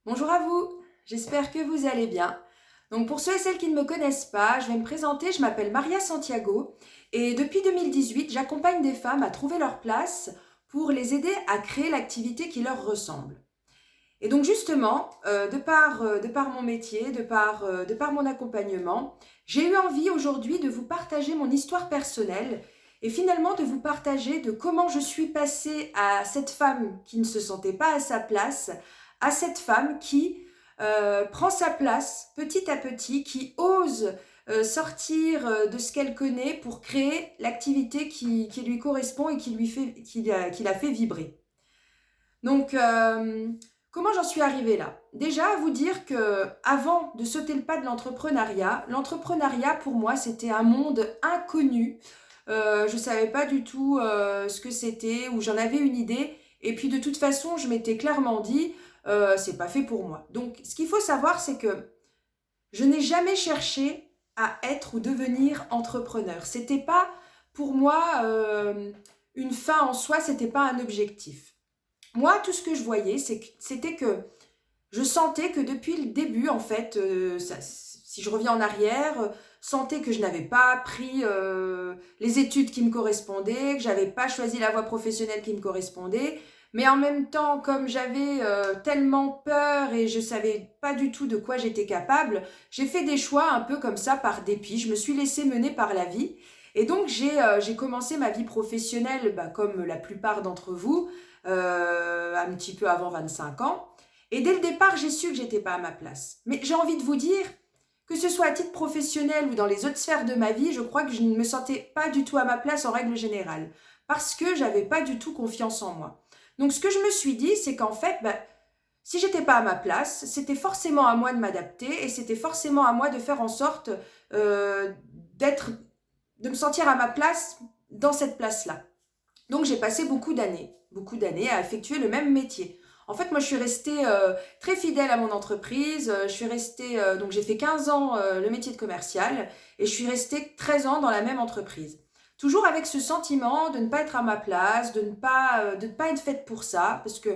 Bonjour à vous, j'espère que vous allez bien. Donc pour ceux et celles qui ne me connaissent pas, je vais me présenter, je m'appelle Maria Santiago et depuis 2018, j'accompagne des femmes à trouver leur place pour les aider à créer l'activité qui leur ressemble. Et donc justement, de par mon métier, de par mon accompagnement, j'ai eu envie aujourd'hui de vous partager mon histoire personnelle et finalement de vous partager de comment je suis passée à cette femme qui ne se sentait pas à sa place, à cette femme qui prend sa place petit à petit, qui ose sortir de ce qu'elle connaît pour créer l'activité qui lui correspond et qui la fait vibrer. Donc, comment j'en suis arrivée là? Déjà, à vous dire que avant de sauter le pas de l'entrepreneuriat pour moi c'était un monde inconnu. Je ne savais pas du tout ce que c'était ou j'en avais une idée. Et puis de toute façon, je m'étais clairement dit, c'est pas fait pour moi. Donc, ce qu'il faut savoir, c'est que je n'ai jamais cherché à être ou devenir entrepreneur. C'était pas pour moi une fin en soi, c'était pas un objectif. Moi, tout ce que je voyais, c'était que je sentais que depuis le début, en fait, si je reviens en arrière, sentais que je n'avais pas pris les études qui me correspondaient, que j'avais pas choisi la voie professionnelle qui me correspondait. Mais en même temps, comme j'avais tellement peur et je savais pas du tout de quoi j'étais capable, j'ai fait des choix un peu comme ça par dépit. Je me suis laissée mener par la vie. Et donc, j'ai commencé ma vie professionnelle, comme la plupart d'entre vous, un petit peu avant 25 ans. Et dès le départ, j'ai su que j'étais pas à ma place. Mais j'ai envie de vous dire, que ce soit à titre professionnel ou dans les autres sphères de ma vie, je crois que je ne me sentais pas du tout à ma place en règle générale. Parce que j'avais pas du tout confiance en moi. Donc ce que je me suis dit, c'est qu'en fait, si j'étais pas à ma place, c'était forcément à moi de m'adapter et c'était forcément à moi de faire en sorte euh, d'être, de me sentir à ma place dans cette place-là. Donc j'ai passé beaucoup d'années à effectuer le même métier. En fait, moi, je suis restée très fidèle à mon entreprise. Je suis restée, donc j'ai fait 15 ans le métier de commercial et je suis restée 13 ans dans la même entreprise. Toujours avec ce sentiment de ne pas être à ma place, de ne pas être faite pour ça, parce que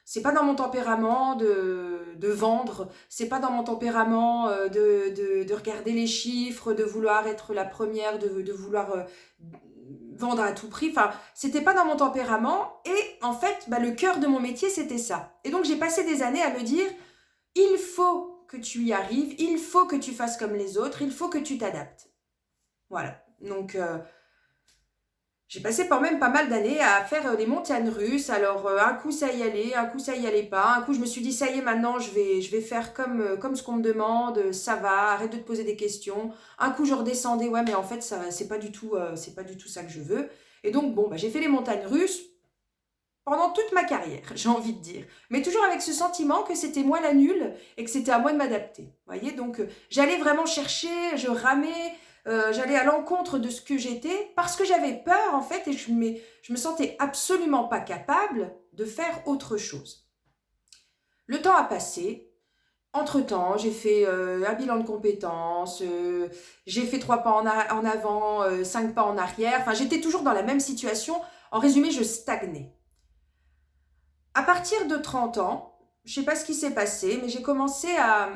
c'est pas dans mon tempérament de vendre, c'est pas dans mon tempérament de regarder les chiffres, de vouloir être la première, de vouloir vendre à tout prix. Enfin, c'était pas dans mon tempérament. Et en fait, le cœur de mon métier, c'était ça. Et donc, j'ai passé des années à me dire, il faut que tu y arrives, il faut que tu fasses comme les autres, il faut que tu t'adaptes. Voilà. Donc, j'ai passé quand même pas mal d'années à faire les montagnes russes. Alors, un coup, ça y allait, un coup, ça y allait pas. Un coup, je me suis dit, ça y est, maintenant, je vais faire comme ce qu'on me demande. Ça va, arrête de te poser des questions. Un coup, je redescendais. Ouais, mais en fait, ça, c'est pas du tout ça que je veux. Et donc, bon, j'ai fait les montagnes russes pendant toute ma carrière, j'ai envie de dire. Mais toujours avec ce sentiment que c'était moi la nulle et que c'était à moi de m'adapter. Vous voyez, donc j'allais vraiment chercher, je ramais, j'allais à l'encontre de ce que j'étais parce que j'avais peur en fait et je me sentais absolument pas capable de faire autre chose. Le temps a passé. Entre-temps, j'ai fait un bilan de compétences, j'ai fait 3 pas en avant, 5 pas en arrière. Enfin, j'étais toujours dans la même situation. En résumé, je stagnais. À partir de 30 ans, je ne sais pas ce qui s'est passé, mais j'ai commencé à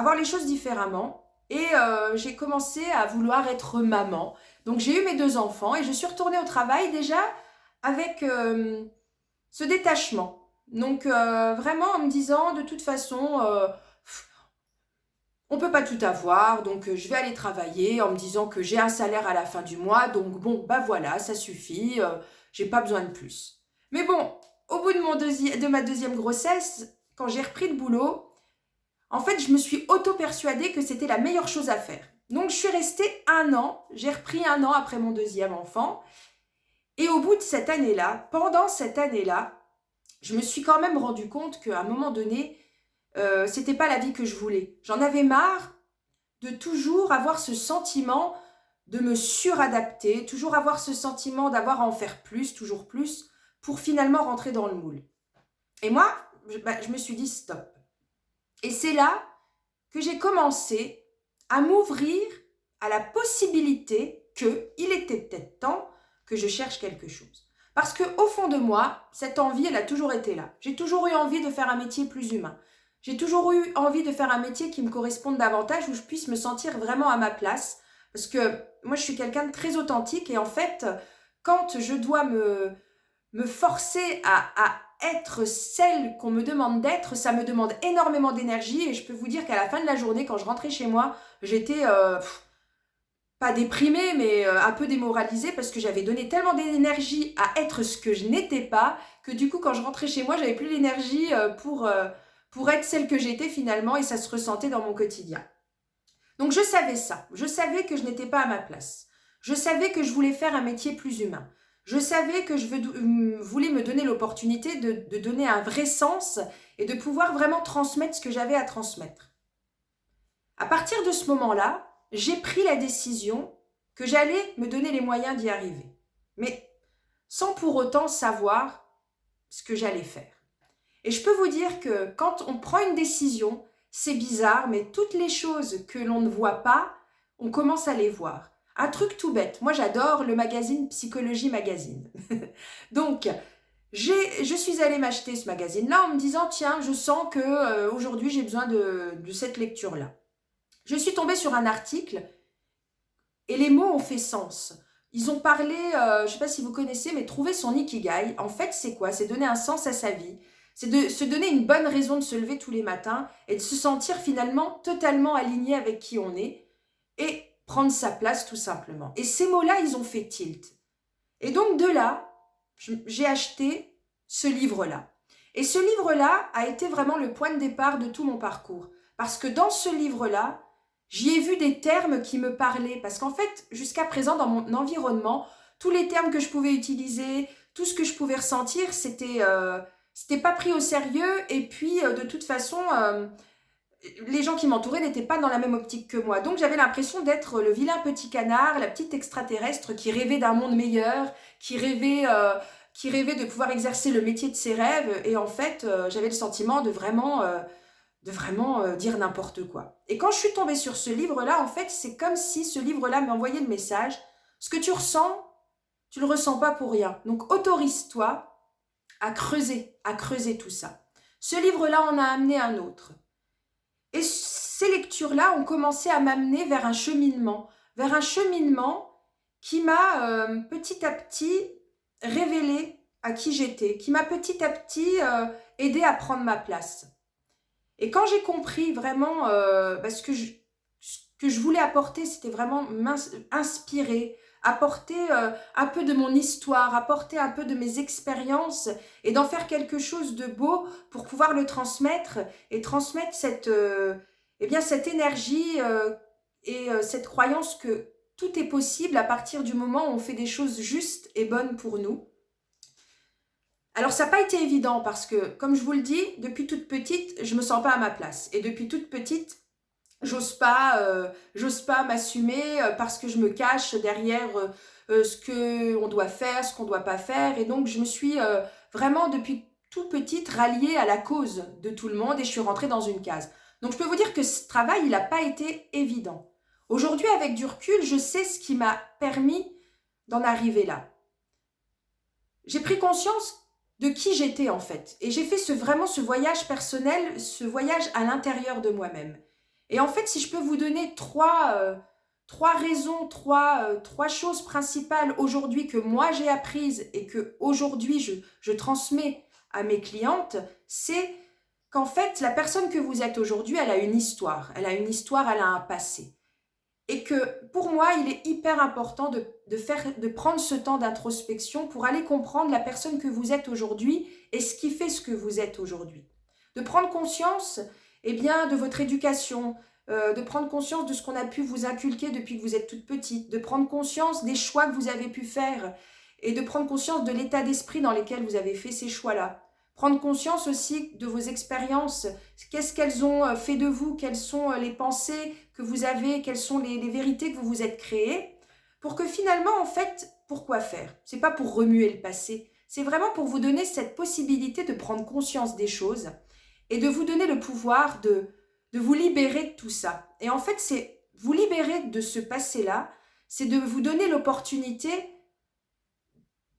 voir les choses différemment et j'ai commencé à vouloir être maman. Donc j'ai eu mes 2 enfants et je suis retournée au travail déjà avec ce détachement. Donc vraiment en me disant de toute façon, on ne peut pas tout avoir, donc je vais aller travailler en me disant que j'ai un salaire à la fin du mois, donc bon, voilà, ça suffit, j'ai pas besoin de plus. Mais bon, au bout de ma deuxième grossesse, quand j'ai repris le boulot, en fait, je me suis auto-persuadée que c'était la meilleure chose à faire. Donc je suis restée 1 an, j'ai repris 1 an après mon deuxième enfant, et au bout de cette année-là, pendant cette année-là, je me suis quand même rendu compte qu'à un moment donné, c'était pas la vie que je voulais. J'en avais marre de toujours avoir ce sentiment de me suradapter, toujours avoir ce sentiment d'avoir à en faire plus, toujours plus, pour finalement rentrer dans le moule. Et moi, je me suis dit stop. Et c'est là que j'ai commencé à m'ouvrir à la possibilité qu'il était peut-être temps que je cherche quelque chose. Parce qu'au fond de moi, cette envie, elle a toujours été là. J'ai toujours eu envie de faire un métier plus humain. J'ai toujours eu envie de faire un métier qui me corresponde davantage, où je puisse me sentir vraiment à ma place. Parce que moi, je suis quelqu'un de très authentique et en fait, quand je dois me forcer à être celle qu'on me demande d'être, ça me demande énormément d'énergie et je peux vous dire qu'à la fin de la journée, quand je rentrais chez moi, j'étais pas déprimée, mais un peu démoralisée parce que j'avais donné tellement d'énergie à être ce que je n'étais pas que du coup, quand je rentrais chez moi, j'avais plus l'énergie pour être celle que j'étais finalement et ça se ressentait dans mon quotidien. Donc je savais ça, je savais que je n'étais pas à ma place. Je savais que je voulais faire un métier plus humain. Je savais que je voulais me donner l'opportunité de donner un vrai sens et de pouvoir vraiment transmettre ce que j'avais à transmettre. À partir de ce moment-là, j'ai pris la décision que j'allais me donner les moyens d'y arriver. Mais sans pour autant savoir ce que j'allais faire. Et je peux vous dire que quand on prend une décision, c'est bizarre, mais toutes les choses que l'on ne voit pas, on commence à les voir. Un truc tout bête. Moi, j'adore le magazine Psychologie Magazine. Donc, je suis allée m'acheter ce magazine-là en me disant, tiens, je sens que aujourd'hui j'ai besoin de cette lecture-là. Je suis tombée sur un article et les mots ont fait sens. Ils ont parlé, je ne sais pas si vous connaissez, mais trouver son ikigai. En fait, c'est quoi? C'est donner un sens à sa vie. C'est de se donner une bonne raison de se lever tous les matins et de se sentir finalement totalement aligné avec qui on est et prendre sa place tout simplement. Et ces mots-là, ils ont fait tilt. Et donc de là, j'ai acheté ce livre-là. Et ce livre-là a été vraiment le point de départ de tout mon parcours. Parce que dans ce livre-là, j'y ai vu des termes qui me parlaient. Parce qu'en fait, jusqu'à présent, dans mon environnement, tous les termes que je pouvais utiliser, tout ce que je pouvais ressentir, c'était pas pris au sérieux. Et puis, de toute façon, les gens qui m'entouraient n'étaient pas dans la même optique que moi. Donc, j'avais l'impression d'être le vilain petit canard, la petite extraterrestre qui rêvait d'un monde meilleur, qui rêvait de pouvoir exercer le métier de ses rêves. Et en fait, j'avais le sentiment de vraiment dire n'importe quoi. Et quand je suis tombée sur ce livre-là, en fait, c'est comme si ce livre-là m'envoyait le message. Ce que tu ressens, tu le ressens pas pour rien. Donc, autorise-toi à creuser tout ça. Ce livre-là en a amené un autre. Et ces lectures-là ont commencé à m'amener vers un cheminement qui m'a petit à petit révélé à qui j'étais, qui m'a petit à petit aidé à prendre ma place. Et quand j'ai compris vraiment ce que je voulais apporter, c'était vraiment m'inspirer, apporter un peu de mon histoire, apporter un peu de mes expériences et d'en faire quelque chose de beau pour pouvoir le transmettre et transmettre cette énergie et cette croyance que tout est possible à partir du moment où on fait des choses justes et bonnes pour nous. Alors ça n'a pas été évident parce que, comme je vous le dis, depuis toute petite, je ne me sens pas à ma place. Et depuis toute petite, j'ose pas m'assumer parce que je me cache derrière ce qu'on doit faire, ce qu'on ne doit pas faire. Et donc, je me suis vraiment, depuis tout petite, ralliée à la cause de tout le monde et je suis rentrée dans une case. Donc, je peux vous dire que ce travail, il n'a pas été évident. Aujourd'hui, avec du recul, je sais ce qui m'a permis d'en arriver là. J'ai pris conscience de qui j'étais en fait. Et j'ai fait vraiment ce voyage personnel, ce voyage à l'intérieur de moi-même. Et en fait, si je peux vous donner trois raisons, trois choses principales aujourd'hui que moi j'ai apprises et que aujourd'hui je transmets à mes clientes, c'est qu'en fait, la personne que vous êtes aujourd'hui, elle a une histoire. Elle a un passé. Et que pour moi, il est hyper important de prendre ce temps d'introspection pour aller comprendre la personne que vous êtes aujourd'hui et ce qui fait ce que vous êtes aujourd'hui. De prendre conscience de votre éducation, de prendre conscience de ce qu'on a pu vous inculquer depuis que vous êtes toute petite, de prendre conscience des choix que vous avez pu faire et de prendre conscience de l'état d'esprit dans lequel vous avez fait ces choix-là. Prendre conscience aussi de vos expériences, qu'est-ce qu'elles ont fait de vous, quelles sont les pensées que vous avez, quelles sont les vérités que vous vous êtes créées, pour que finalement, en fait, pourquoi faire? C'est pas pour remuer le passé, c'est vraiment pour vous donner cette possibilité de prendre conscience des choses et de vous donner le pouvoir de vous libérer de tout ça. Et en fait, c'est vous libérer de ce passé-là, c'est de vous donner l'opportunité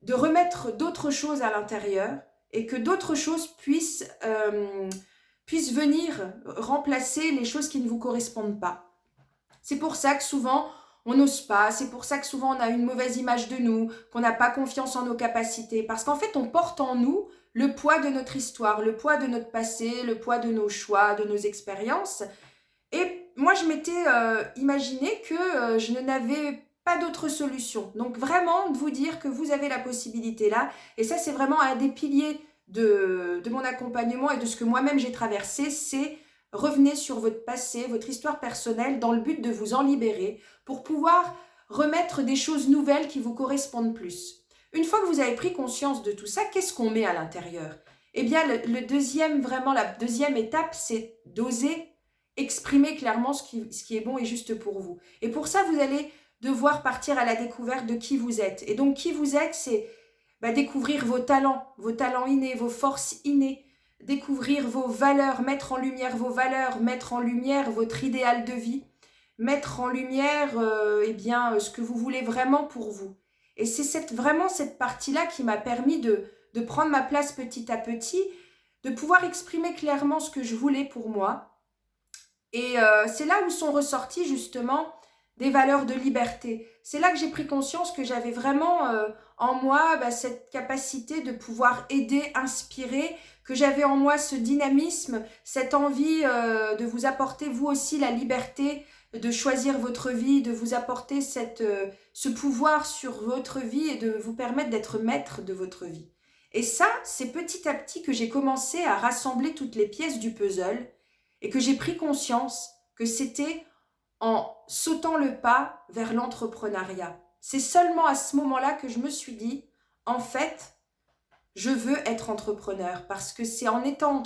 de remettre d'autres choses à l'intérieur et que d'autres choses puissent venir remplacer les choses qui ne vous correspondent pas. C'est pour ça que souvent, on n'ose pas, c'est pour ça que souvent on a une mauvaise image de nous, qu'on n'a pas confiance en nos capacités, parce qu'en fait on porte en nous le poids de notre histoire, le poids de notre passé, le poids de nos choix, de nos expériences. Et moi je m'étais imaginé que je n'avais pas d'autre solution. Donc vraiment de vous dire que vous avez la possibilité là, et ça c'est vraiment un des piliers de mon accompagnement et de ce que moi-même j'ai traversé, c'est revenez sur votre passé, votre histoire personnelle dans le but de vous en libérer pour pouvoir remettre des choses nouvelles qui vous correspondent plus. Une fois que vous avez pris conscience de tout ça, qu'est-ce qu'on met à l'intérieur? Eh bien, la deuxième étape, c'est d'oser exprimer clairement ce qui est bon et juste pour vous. Et pour ça, vous allez devoir partir à la découverte de qui vous êtes. Et donc, qui vous êtes, c'est découvrir vos talents innés, vos forces innées, découvrir vos valeurs, mettre en lumière vos valeurs, mettre en lumière votre idéal de vie, mettre en lumière ce que vous voulez vraiment pour vous. Et c'est vraiment cette partie-là qui m'a permis de prendre ma place petit à petit, de pouvoir exprimer clairement ce que je voulais pour moi. Et c'est là où sont ressorties justement des valeurs de liberté. C'est là que j'ai pris conscience que j'avais vraiment en moi cette capacité de pouvoir aider, inspirer, que j'avais en moi ce dynamisme, cette envie de vous apporter vous aussi la liberté de choisir votre vie, de vous apporter ce pouvoir sur votre vie et de vous permettre d'être maître de votre vie. Et ça, c'est petit à petit que j'ai commencé à rassembler toutes les pièces du puzzle et que j'ai pris conscience que c'était en sautant le pas vers l'entrepreneuriat. C'est seulement à ce moment-là que je me suis dit, en fait, je veux être entrepreneur parce que c'est en étant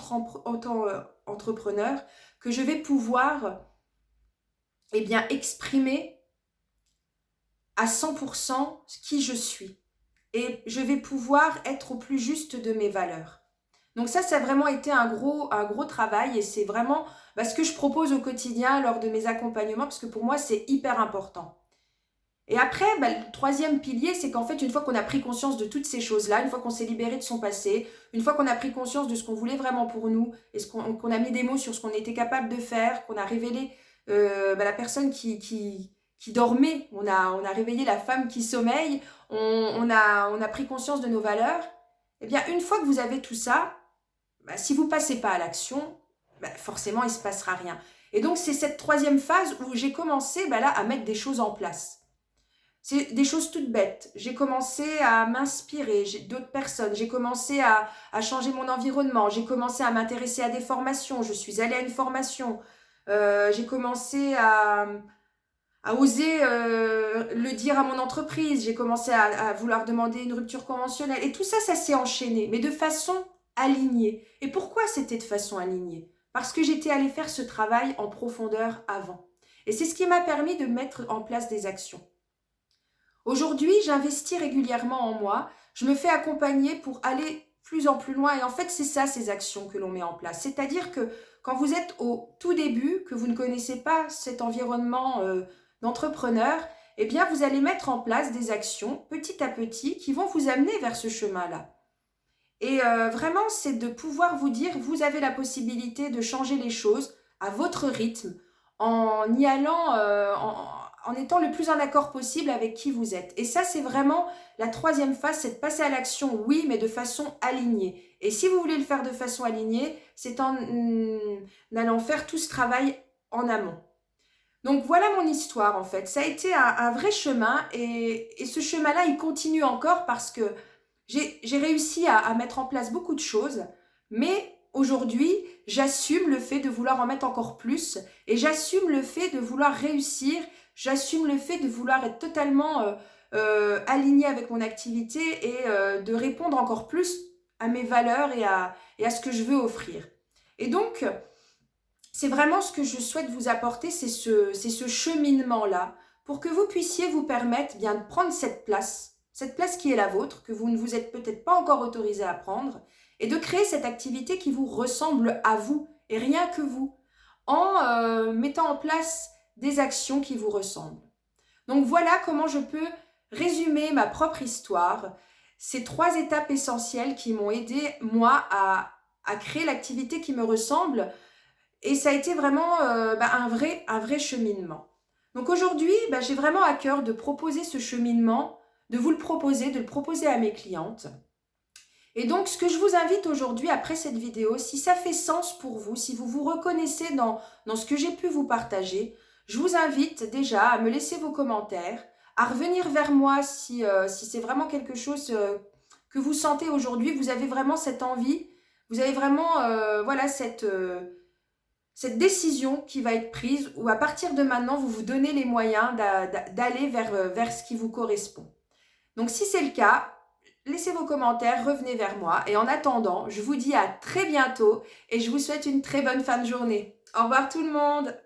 entrepreneur que je vais pouvoir exprimer à 100% qui je suis et je vais pouvoir être au plus juste de mes valeurs. Donc ça a vraiment été un gros travail et c'est vraiment ce que je propose au quotidien lors de mes accompagnements parce que pour moi, c'est hyper important. Et après, le troisième pilier, c'est qu'en fait, une fois qu'on a pris conscience de toutes ces choses-là, une fois qu'on s'est libéré de son passé, une fois qu'on a pris conscience de ce qu'on voulait vraiment pour nous et qu'on a mis des mots sur ce qu'on était capable de faire, qu'on a révélé la personne qui dormait, on a réveillé la femme qui sommeille, on a pris conscience de nos valeurs, eh bien, une fois que vous avez tout ça, si vous ne passez pas à l'action, forcément, il ne se passera rien. Et donc, c'est cette troisième phase où j'ai commencé à mettre des choses en place. C'est des choses toutes bêtes. J'ai commencé à m'inspirer d'autres personnes. J'ai commencé à changer mon environnement. J'ai commencé à m'intéresser à des formations. Je suis allée à une formation. J'ai commencé à oser le dire à mon entreprise. J'ai commencé à vouloir demander une rupture conventionnelle. Et tout ça, ça s'est enchaîné, mais de façon alignée. Et pourquoi c'était de façon alignée? Parce que j'étais allée faire ce travail en profondeur avant. Et c'est ce qui m'a permis de mettre en place des actions. Aujourd'hui, j'investis régulièrement en moi. Je me fais accompagner pour aller plus en plus loin. Et en fait, c'est ça, ces actions que l'on met en place. C'est-à-dire que quand vous êtes au tout début, que vous ne connaissez pas cet environnement d'entrepreneur, eh bien, vous allez mettre en place des actions petit à petit qui vont vous amener vers ce chemin-là. Et vraiment, c'est de pouvoir vous dire, vous avez la possibilité de changer les choses à votre rythme, en y allant, en étant le plus en accord possible avec qui vous êtes. Et ça, c'est vraiment la troisième phase, c'est de passer à l'action, oui, mais de façon alignée. Et si vous voulez le faire de façon alignée, c'est en allant faire tout ce travail en amont. Donc voilà mon histoire en fait. Ça a été un vrai chemin et ce chemin-là, il continue encore parce que j'ai réussi à mettre en place beaucoup de choses, mais aujourd'hui, j'assume le fait de vouloir en mettre encore plus et j'assume le fait de vouloir réussir, j'assume le fait de vouloir être totalement alignée avec mon activité et de répondre encore plus à mes valeurs et à ce que je veux offrir. Et donc, c'est vraiment ce que je souhaite vous apporter, c'est ce cheminement-là pour que vous puissiez vous permettre bien de prendre cette place qui est la vôtre, que vous ne vous êtes peut-être pas encore autorisé à prendre, et de créer cette activité qui vous ressemble à vous, et rien que vous, en mettant en place des actions qui vous ressemblent. Donc voilà comment je peux résumer ma propre histoire. ces 3 étapes essentielles qui m'ont aidé, moi, à créer l'activité qui me ressemble. Et ça a été vraiment un vrai cheminement. Donc aujourd'hui, j'ai vraiment à cœur de proposer ce cheminement, de vous le proposer, de le proposer à mes clientes. Et donc, ce que je vous invite aujourd'hui, après cette vidéo, si ça fait sens pour vous, si vous vous reconnaissez dans ce que j'ai pu vous partager, je vous invite déjà à me laisser vos commentaires, à revenir vers moi si c'est vraiment quelque chose que vous sentez aujourd'hui, vous avez vraiment cette envie, vous avez vraiment cette décision qui va être prise où à partir de maintenant, vous vous donnez les moyens d'aller vers ce qui vous correspond. Donc si c'est le cas, laissez vos commentaires, revenez vers moi. Et en attendant, je vous dis à très bientôt et je vous souhaite une très bonne fin de journée. Au revoir tout le monde!